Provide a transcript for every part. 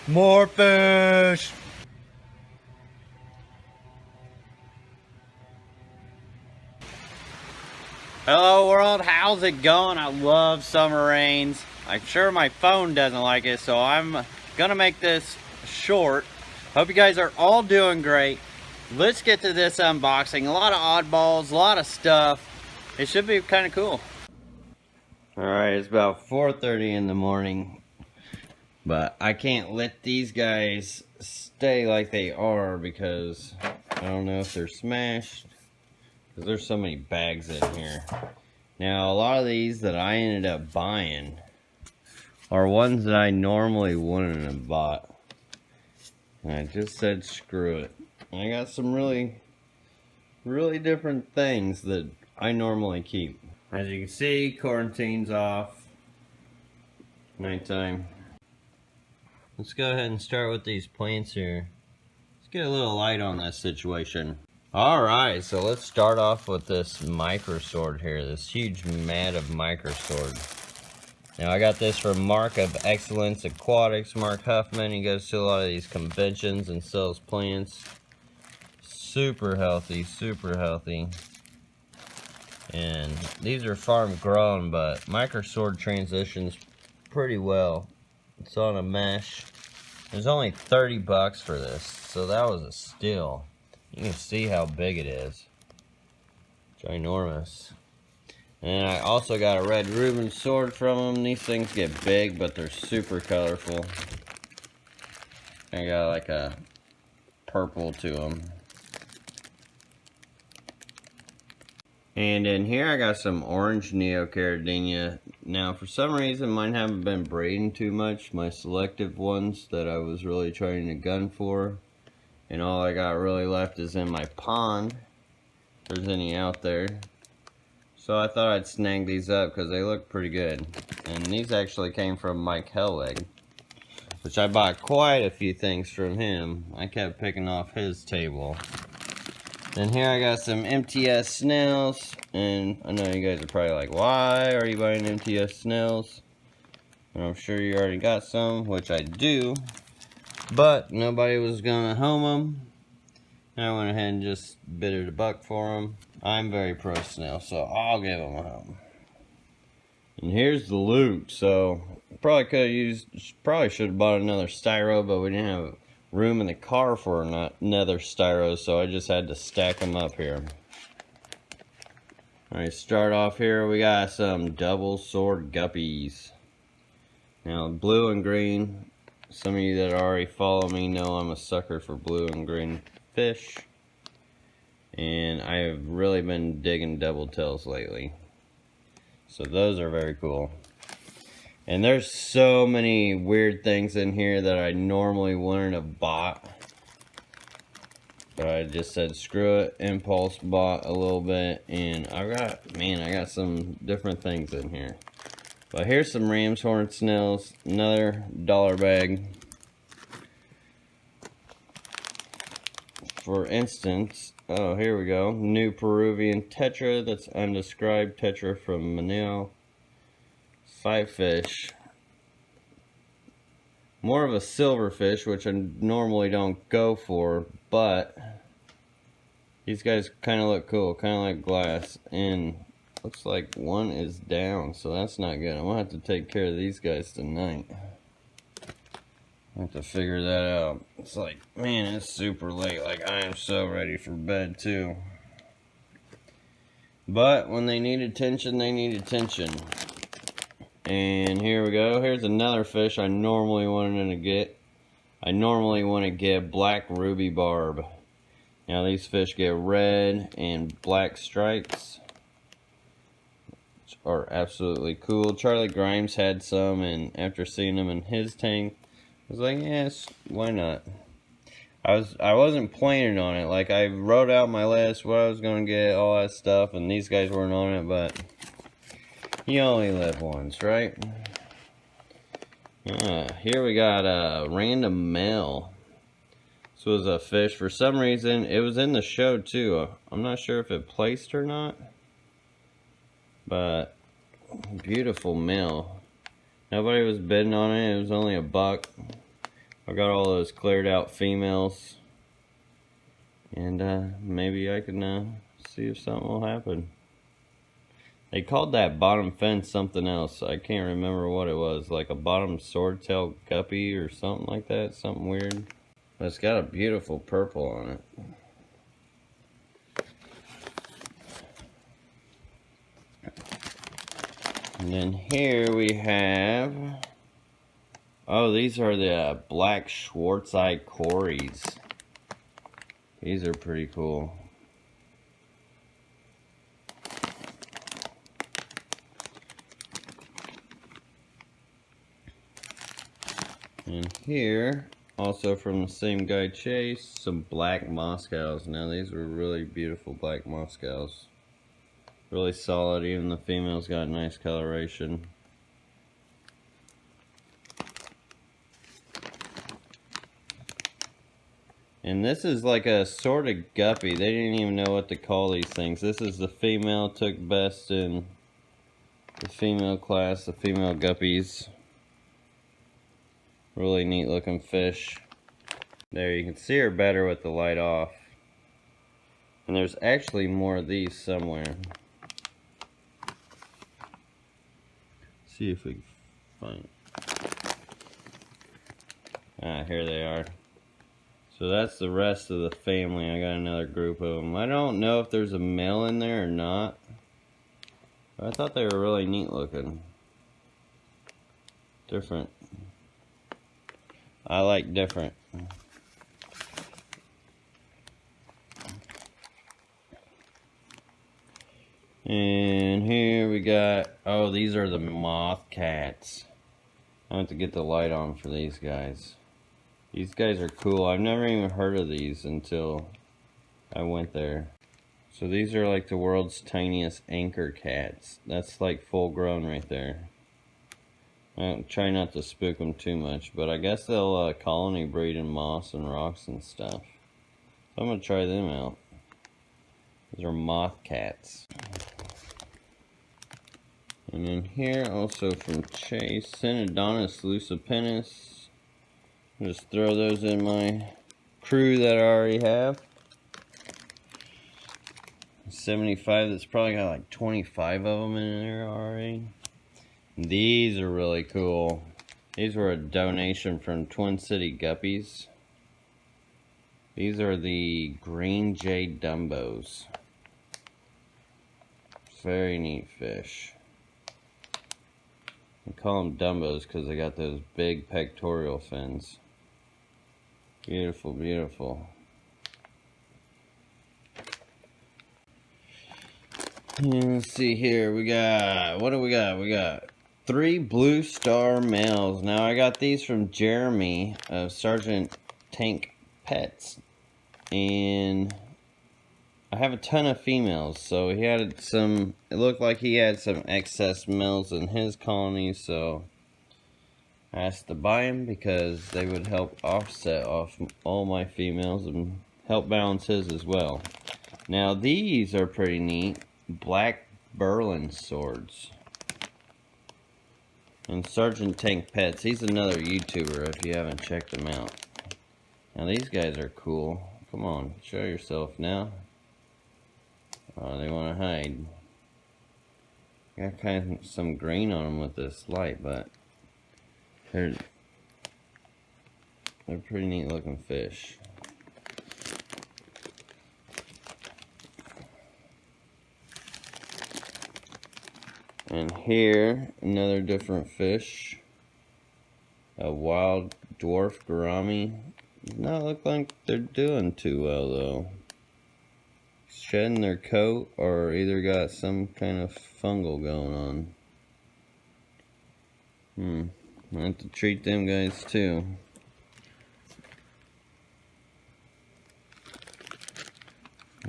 More fish! Hello world, how's it going? I love summer rains. I'm sure my phone doesn't like it, so I'm gonna make this short. Hope you guys are all doing great. Let's get to this unboxing. A lot of oddballs, a lot of stuff. It should be kind of cool. Alright, it's about 4:30 in the morning. But I can't let these guys stay like they are because I don't know if they're smashed. Because there's so many bags in here. Now, a lot of these that I ended up buying are ones that I normally wouldn't have bought. And I just said screw it. And I got some really different things that I normally keep. As you can see, quarantine's off. Nighttime. Let's go ahead and start with these plants here. Let's get a little light on this situation. Alright, so let's start off with this Micra Sword here. This huge mat of Micra Sword. Now I got this from Mark of Excellence Aquatics, Mark Huffman. He goes to a lot of these conventions and sells plants. Super healthy, super healthy. And these are farm grown, but Micra Sword transitions pretty well. It's on a mesh. There's only 30 bucks for this, so that was a steal. You can see how big it is. Ginormous. And I also got a Red Reuben sword from them. These things get big, but they're super colorful. I got like a purple to them. And in here I got some orange Neocaridina. Now for some reason mine haven't been breeding too much. My selective ones that I was really trying to gun for. And all I got really left is in my pond. If there's any out there. So I thought I'd snag these up because they look pretty good. And these actually came from Mike Hellweg. Which I bought quite a few things from him. I kept picking off his table. Then here I got some Mts Snails, and I know you guys are probably like, why are you buying Mts Snails? And I'm sure you already got some, which I do, but nobody was gonna home them. I went ahead and just bid a buck for them. I'm very pro snail, so I'll give them a home. And here's the loot. So probably could have used, probably should have bought another styro, but we didn't have room in the car for another styro, so I just had to stack them up here. Alright, start off here, we got some double sword guppies. Now blue and green, some of you that already follow me know I'm a sucker for blue and green fish, and I have really been digging double tails lately, so those are very cool. And there's so many weird things in here that I normally wouldn't have bought. But I just said screw it, impulse bought a little bit, and I got some different things in here. But here's some ram's horn snails, another dollar bag. For instance, oh here we go, new Peruvian Tetra, that's undescribed Tetra from Manil. 5 fish. More of a silver fish, which I normally don't go for, but these guys kind of look cool, kind of like glass. And looks like one is down, so that's not good. I'm gonna have to take care of these guys tonight. I have to figure that out. It's like, man, it's super late. Like, I am so ready for bed too. But when they need attention, they need attention. And here we go. Here's another fish I normally wanted to get. I normally want to get black ruby barb. Now these fish get red and black stripes, which are absolutely cool. Charlie Grimes had some, and after seeing them in his tank, I was like, yes, why not? I wasn't planning on it. Like, I wrote out my list, what I was going to get, all that stuff, and these guys weren't on it, but you only live once, right? Here we got a random mail. This was a fish. For some reason, it was in the show too. I'm not sure if it placed or not. But, beautiful mail. Nobody was bidding on it. It was only $1. I got all those cleared out females, and maybe I can see if something will happen. They called that bottom fence something else. I can't remember what it was, like a bottom swordtail guppy or something like that, something weird. But it's got a beautiful purple on it. And then here we have, oh, these are the black Schwarz Cories. These are pretty cool. And here, also from the same guy Chase, some black Moscows. Now these were really beautiful black Moscows. Really solid, even the females got nice coloration. And this is like a sort of guppy. They didn't even know what to call these things. This is the female, took best in the female class, the female guppies. Really neat looking fish. There, you can see her better with the light off. And there's actually more of these somewhere. See if we can find it. Ah, here they are. So that's the rest of the family. I got another group of them. I don't know if there's a male in there or not. But I thought they were really neat looking. Different. I like different. And here we got, oh, these are the Moth Cats. I have to get the light on for these guys. These guys are cool. I've never even heard of these until I went there. So these are like the world's tiniest anchor cats. That's like full grown right there. I try not to spook them too much, but I guess they'll colony breed in moss and rocks and stuff. So I'm going to try them out. These are Moth Cats. And then here, also from Chase, Synodontis lucipennis. Just throw those in my crew that I already have. 75, that's probably got like 25 of them in there already. These are really cool. These were a donation from Twin City Guppies. These are the green jade dumbos. Very neat fish. I call them dumbos because they got those big pectoral fins. Beautiful, beautiful. And let's see here. We got, what do we got? We got 3 blue star males. Now I got these from Jeremy of Sergeant Tank Pets. And I have a ton of females. So he had some, it looked like he had some excess males in his colony. So I asked to buy them because they would help offset off all my females and help balance his as well. Now these are pretty neat. Black Berlin swords. And Sergeant Tank Pets, he's another YouTuber if you haven't checked him out. Now these guys are cool. Come on, show yourself now. Oh, they want to hide. Got kind of some green on them with this light, but they're pretty neat looking fish. And here, another different fish. A wild Dwarf Gourami. Does not look like they're doing too well though. Shedding their coat or either got some kind of fungal going on. I have to treat them guys too.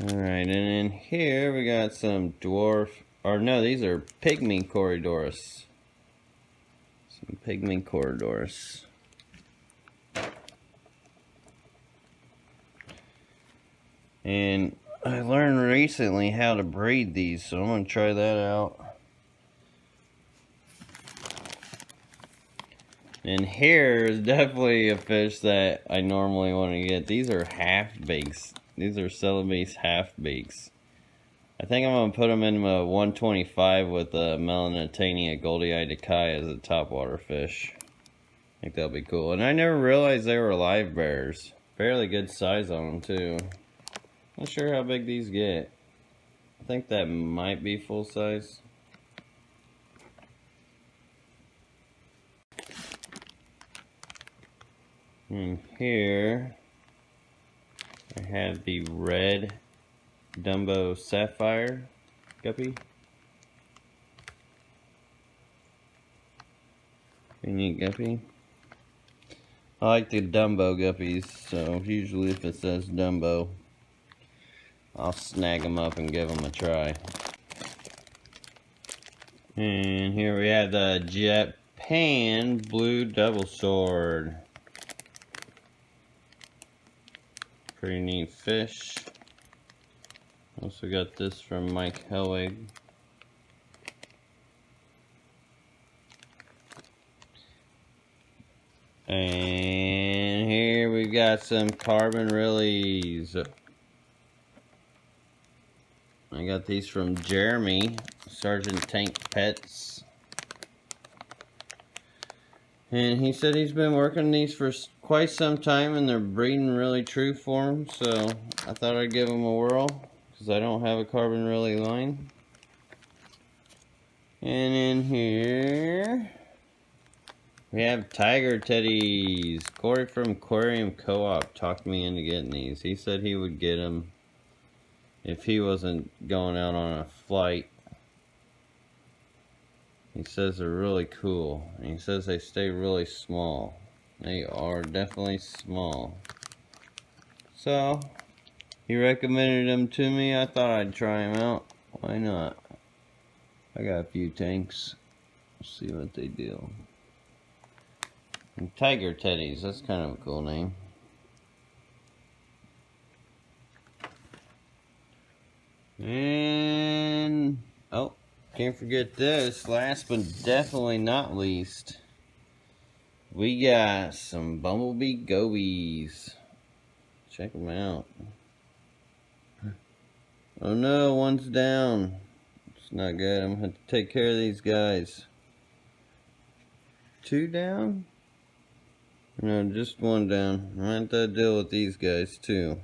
Alright, and in here we got some dwarf. Or no, these are Pygmy Corydoras. Some Pygmy Corydoras. And I learned recently how to breed these, so I'm going to try that out. And here is definitely a fish that I normally want to get. These are half bakes. These are Celebes half bakes. I think I'm going to put them in a 125 with a Melanitania Goldii Decai as a topwater fish. I think that'll be cool. And I never realized they were live bearers. Fairly good size on them too. Not sure how big these get. I think that might be full size. And here I have the red Dumbo Sapphire Guppy. Unique Guppy. I like the Dumbo Guppies, so usually if it says Dumbo, I'll snag them up and give them a try. And here we have the Japan Blue Double Sword. Pretty neat fish. Also got this from Mike Helwig. And here we've got some carbon release. I got these from Jeremy, Sergeant Tank Pets. And he said he's been working on these for quite some time and they're breeding really true for him. So I thought I'd give them a whirl because I don't have a carbon relay line. And in here we have Tiger Teddies. Corey from Aquarium Co-op talked me into getting these. He said he would get them if he wasn't going out on a flight. He says they're really cool. And he says they stay really small. They are definitely small. So, he recommended them to me. I thought I'd try them out. Why not? I got a few tanks. Let's see what they do. And Tiger Teddies. That's kind of a cool name. And oh, can't forget this. Last but definitely not least, we got some Bumblebee Gobies. Check them out. Oh no, one's down. It's not good. I'm gonna have to take care of these guys. Two down? No, just one down. I have to deal with these guys too.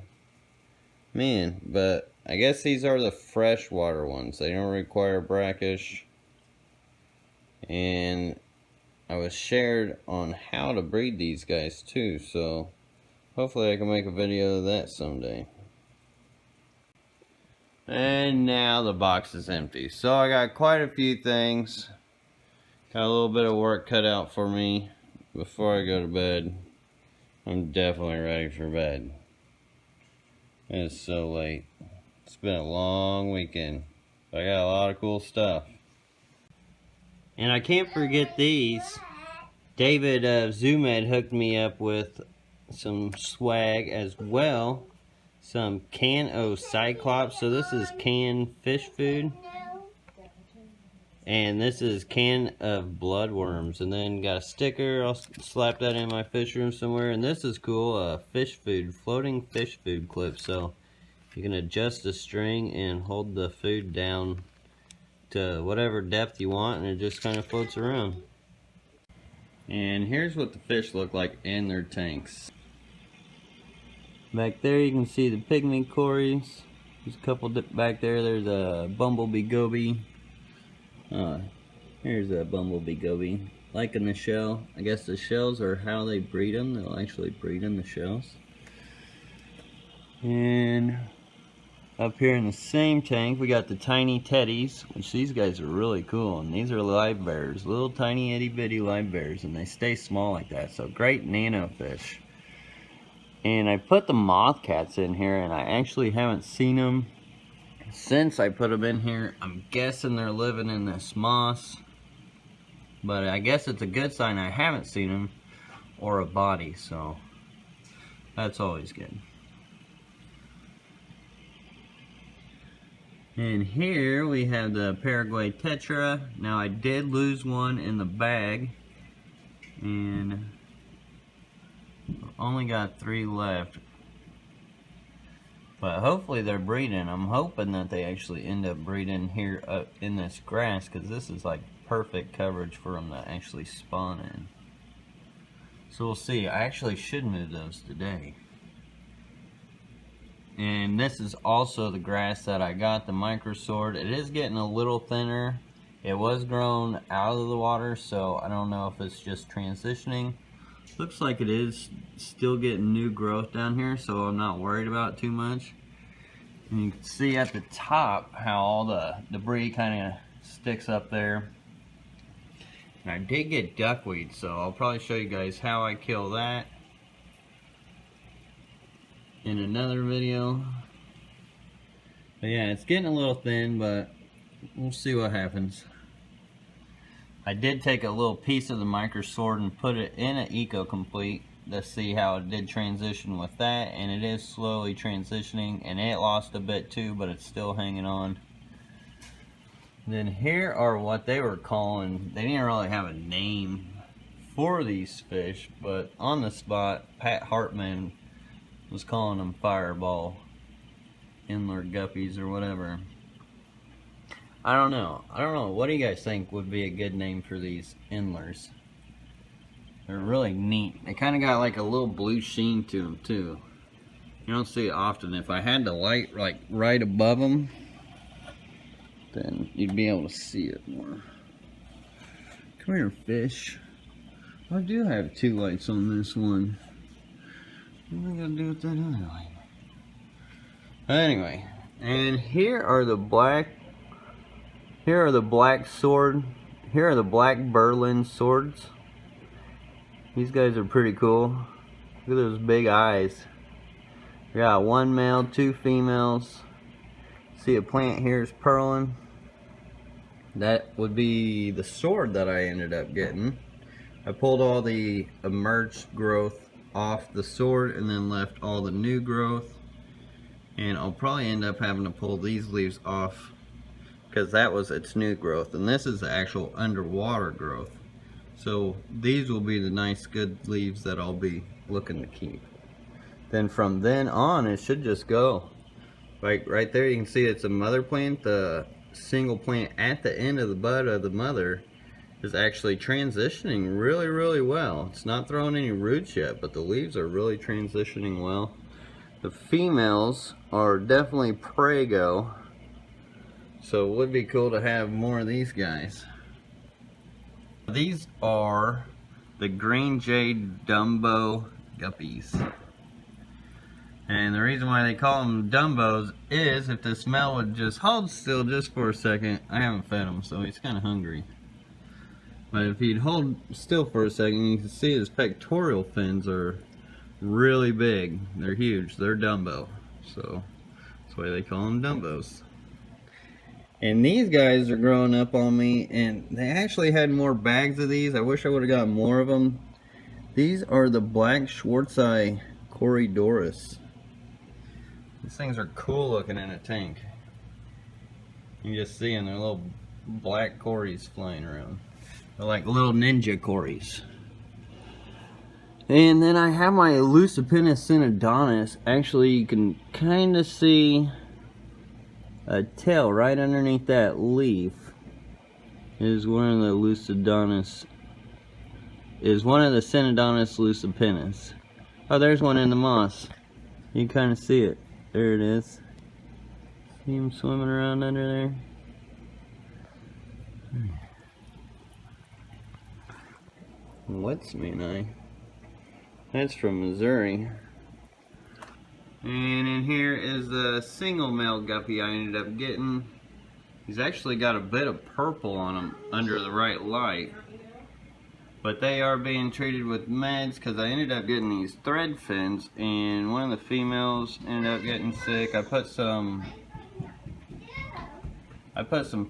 Man, but I guess these are the freshwater ones. They don't require brackish. And I was shared on how to breed these guys too, so hopefully I can make a video of that someday. And now the box is empty. So I got quite a few things. Got a little bit of work cut out for me before I go to bed. I'm definitely ready for bed. It's so late. It's been a long weekend. I got a lot of cool stuff. And I can't forget these. David of ZooMed hooked me up with some swag as well. Some can of Cyclops. So this is canned fish food. And this is can of bloodworms. And then got a sticker. I'll slap that in my fish room somewhere. And this is cool. Fish food. Floating fish food clip. So you can adjust the string and hold the food down to whatever depth you want. And it just kind of floats around. And here's what the fish look like in their tanks. Back there you can see the Pygmy Corydoras. There's a couple back there. There's a Bumblebee Goby. Here's a Bumblebee Goby. Liking the shell. I guess the shells are how they breed them. They'll actually breed in the shells. And up here in the same tank we got the tiny Teddies, which these guys are really cool. And these are live bears. Little tiny itty bitty live bears. And they stay small like that. So great nano fish. And I put the Moth Cats in here, and I actually haven't seen them since I put them in here. I'm guessing they're living in this moss, but I guess it's a good sign I haven't seen them or a body, so that's always good. And here we have the Paraguay Tetra. Now I did lose one in the bag. And only got 3 left. But hopefully they're breeding. I'm hoping that they actually end up breeding here up in this grass, because this is like perfect coverage for them to actually spawn in. So we'll see. I actually should move those today. And this is also the grass that I got, the Micra Sword. It is getting a little thinner. It was grown out of the water, so I don't know if it's just transitioning. Looks like it is still getting new growth down here, so I'm not worried about it too much. And you can see at the top how all the debris kind of sticks up there. And I did get duckweed, so I'll probably show you guys how I kill that in another video. But yeah, it's getting a little thin, but we'll see what happens. I did take a little piece of the Micra Sword and put it in an Eco-Complete to see how it did transition with that, and it is slowly transitioning, and it lost a bit too, but it's still hanging on. Then here are what they were calling, they didn't really have a name for these fish, but on the spot, Pat Hartman was calling them Fireball Inler Guppies or whatever. I don't know. What do you guys think would be a good name for these Inlers? They're really neat. They kind of got like a little blue sheen to them too. You don't see it often. If I had the light like right above them, then you'd be able to see it more. Come here, fish. I do have 2 lights on this one. What am I gonna do with that other light? Anyway, and here are the black sword. Here are the black Berlin swords. These guys are pretty cool. Look at those big eyes. We got 1 male, 2 females. See a plant here is purling. That would be the sword that I ended up getting. I pulled all the emerged growth off the sword and then left all the new growth. And I'll probably end up having to pull these leaves off, because that was its new growth, and this is the actual underwater growth. So these will be the nice good leaves that I'll be looking to keep. Then from then on it should just go. Like right there you can see it's a mother plant. The single plant at the end of the bud of the mother is actually transitioning really well. It's not throwing any roots yet, but the leaves are really transitioning well. The females are definitely prego. So it would be cool to have more of these guys. These are the green jade Dumbo Guppies. And the reason why they call them Dumbos is, if this male would just hold still just for a second, I haven't fed him, so he's kind of hungry. But if he'd hold still for a second, you can see his pectoral fins are really big. They're huge. They're Dumbo. So that's why they call them Dumbos. And these guys are growing up on me, and they actually had more bags of these. I wish I would have got more of them. These are the black Schwarz Corydoras. These things are cool looking in a tank. You can just see them, they're little black Corys flying around. They're like little ninja Corys. And then I have my Lucipinus Synodontis. Actually, you can kind of see a tail right underneath that leaf is one of the Synodontis Lucipinus. Oh, there's one in the moss. You can kind of see it. There it is. See him swimming around under there? What's me and I? That's from Missouri. And in here is the single male guppy I ended up getting. He's actually got a bit of purple on him under the right light. But they are being treated with meds, because I ended up getting these thread fins, and one of the females ended up getting sick. I put some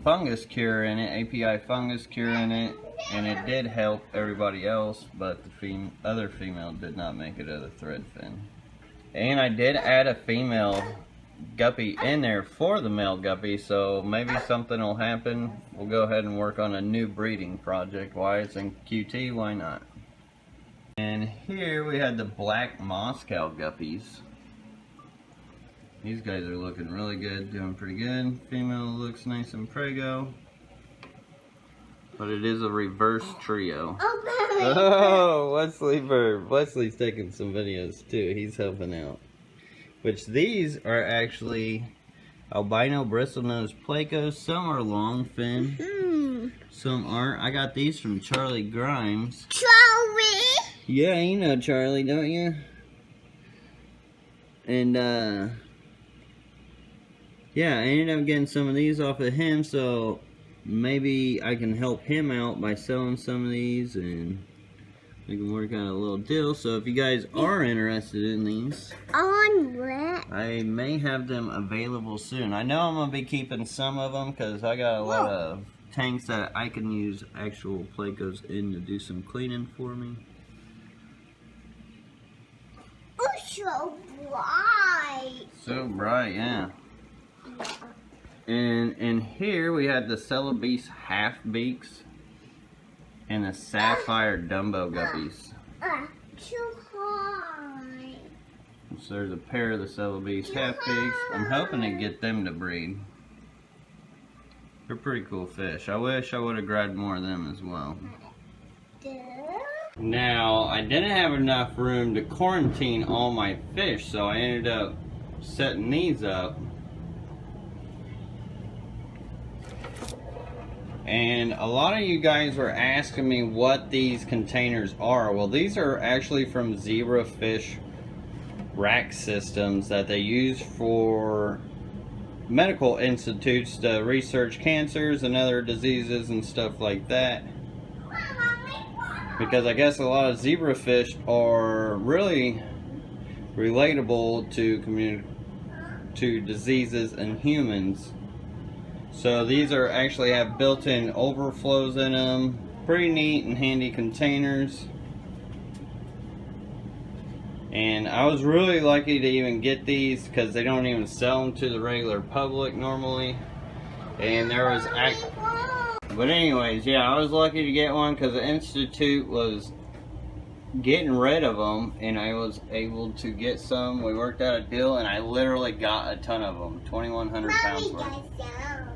fungus cure in it, API fungus cure in it, and it did help everybody else, but the other female did not make it as a thread fin. And I did add a female guppy in there for the male guppy, so maybe something will happen. We'll go ahead and work on a new breeding project. Why it's in QT, why not? And here we had the black Moscow Guppies. These guys are looking really good, doing pretty good. Female looks nice and prego. But it is a reverse trio. Oh, Wesley Barb. Wesley's taking some videos too. He's helping out. Which these are actually Albino Bristlenose Plecos. Some are long fin. Some aren't. I got these from Charlie Grimes. Charlie? Yeah, you know Charlie, don't you? And yeah, I ended up getting some of these off of him, so maybe I can help him out by selling some of these and we can work out a little deal. So if you guys are interested in these, I may have them available soon. I know I'm going to be keeping some of them because I got a lot of tanks that I can use actual Plecos in to do some cleaning for me. Oh, so bright. So bright, yeah. And here we had the Celebes half beaks and the Sapphire Dumbo Guppies. Too high. So there's a pair of the Celebes half beaks. I'm hoping to get them to breed. They're pretty cool fish. I wish I would have grabbed more of them as well. Now, I didn't have enough room to quarantine all my fish, so I ended up setting these up. And a lot of you guys were asking me what these containers are. Well, these are actually from Zebra Fish rack systems that they use for medical institutes to research cancers and other diseases and stuff like that. Because I guess a lot of zebrafish are really relatable to diseases in humans. So these are actually have built-in overflows in them. Pretty neat and handy containers. And I was really lucky to even get these because they don't even sell them to the regular public normally. And there was but anyways, yeah, I was lucky to get one because the Institute was getting rid of them and I was able to get some. We worked out a deal and I literally got a ton of them, 2,100 pounds worth.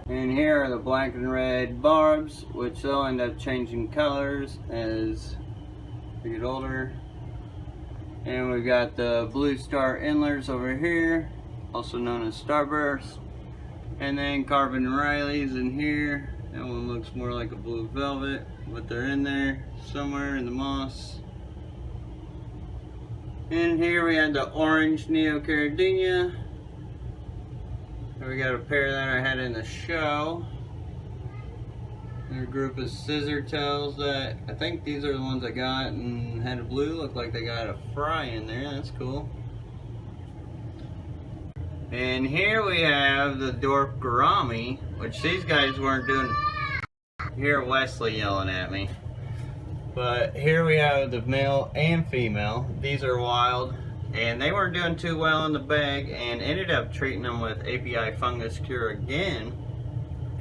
And here are the black and red Barbs, which they'll end up changing colors as we get older. And we've got the Blue Star Endlers over here, also known as Starburst. And then Carbon Rileys in here. That one looks more like a blue velvet, but they're in there somewhere in the moss. And here we had the orange Neocaridina. We got a pair that I had in the show. And a group of scissor tails that I think these are the ones I got and had a blue. Look like they got a fry in there. That's cool. And here we have the Dork Gourami, which these guys weren't doing. Here Wesley yelling at me. But here we have the male and female. These are wild. And they weren't doing too well in the bag and ended up treating them with API fungus cure again.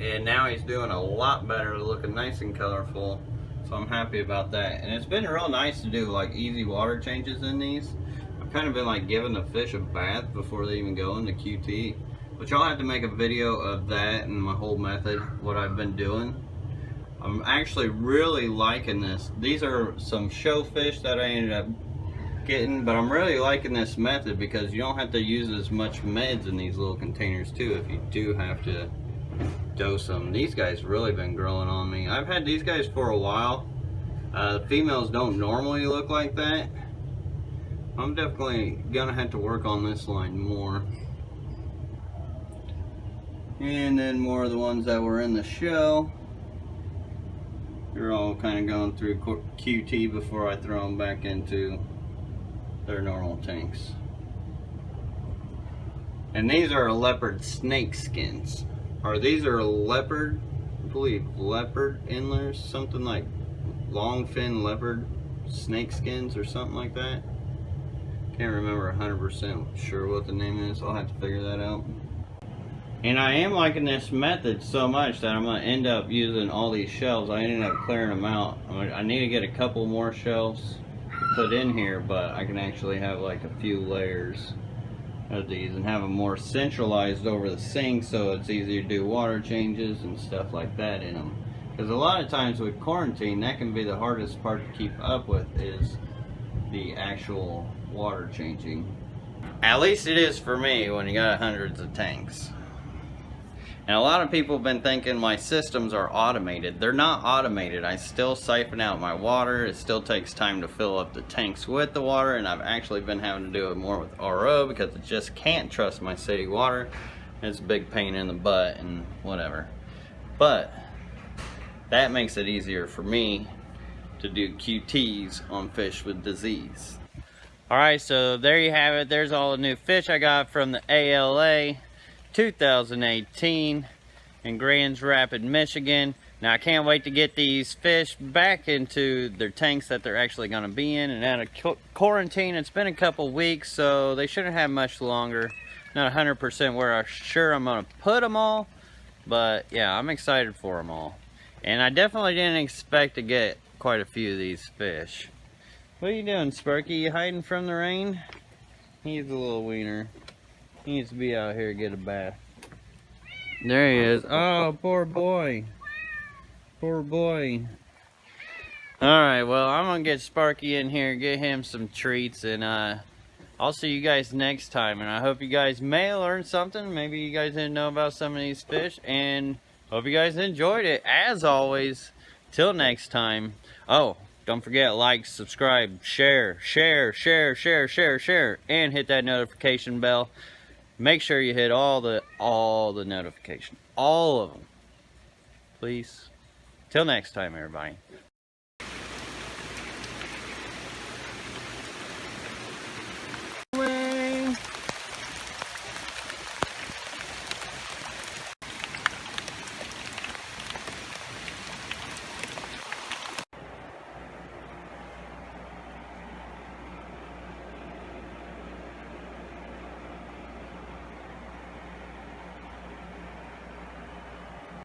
And now he's doing a lot better, looking nice and colorful. So I'm happy about that. And it's been real nice to do like easy water changes in these. I've kind of been like giving the fish a bath before they even go into QT. Which I'll have to make a video of that and my whole method, what I've been doing. I'm actually really liking this. These are some show fish that I ended up getting, but I'm really liking this method because you don't have to use as much meds in these little containers too if you do have to dose them. These guys really been growing on me. I've had these guys for a while. The females don't normally look like that. I'm definitely gonna have to work on this line more. And then more of the ones that were in the show. They're all kind of going through QT before I throw them back into their normal tanks. And these are leopard snake skins. Or these are leopard, I believe leopard endlers, something like long fin leopard snake skins or something like that. Can't remember 100% sure what the name is. I'll have to figure that out. And I am liking this method so much that I'm going to end up using all these shelves. I ended up clearing them out. I need to get a couple more shelves to put in here, but I can actually have like a few layers of these and have them more centralized over the sink, so it's easier to do water changes and stuff like that in them. Because a lot of times with quarantine, that can be the hardest part to keep up with, is the actual water changing. At least it is for me when you got hundreds of tanks. And a lot of people have been thinking my systems are automated. They're not automated. I still siphon out my water. It still takes time to fill up the tanks with the water, and I've actually been having to do it more with RO because I just can't trust my city water. It's a big pain in the butt and whatever. But that makes it easier for me to do QTs on fish with disease. Alright, so there you have it. There's all the new fish I got from the ALA 2018 in Grand Rapids, Michigan. Now I can't wait to get these fish back into their tanks that they're actually going to be in and out of quarantine. It's been a couple weeks, so they shouldn't have much longer. Not 100% where I'm sure I'm going to put them all, but yeah, I'm excited for them all. And I definitely didn't expect to get quite a few of these fish. What are you doing, Sparky? You hiding from the rain? He's a little wiener. He needs to be out here and get a bath. There he is. Oh, poor boy. Poor boy. Alright, well, I'm going to get Sparky in here, get him some treats, and I'll see you guys next time. And I hope you guys may learn something. Maybe you guys didn't know about some of these fish. And hope you guys enjoyed it. As always, till next time. Oh, don't forget, like, subscribe, share, and hit that notification bell. Make sure you hit all the notifications. All of them. Please. Till next time, everybody.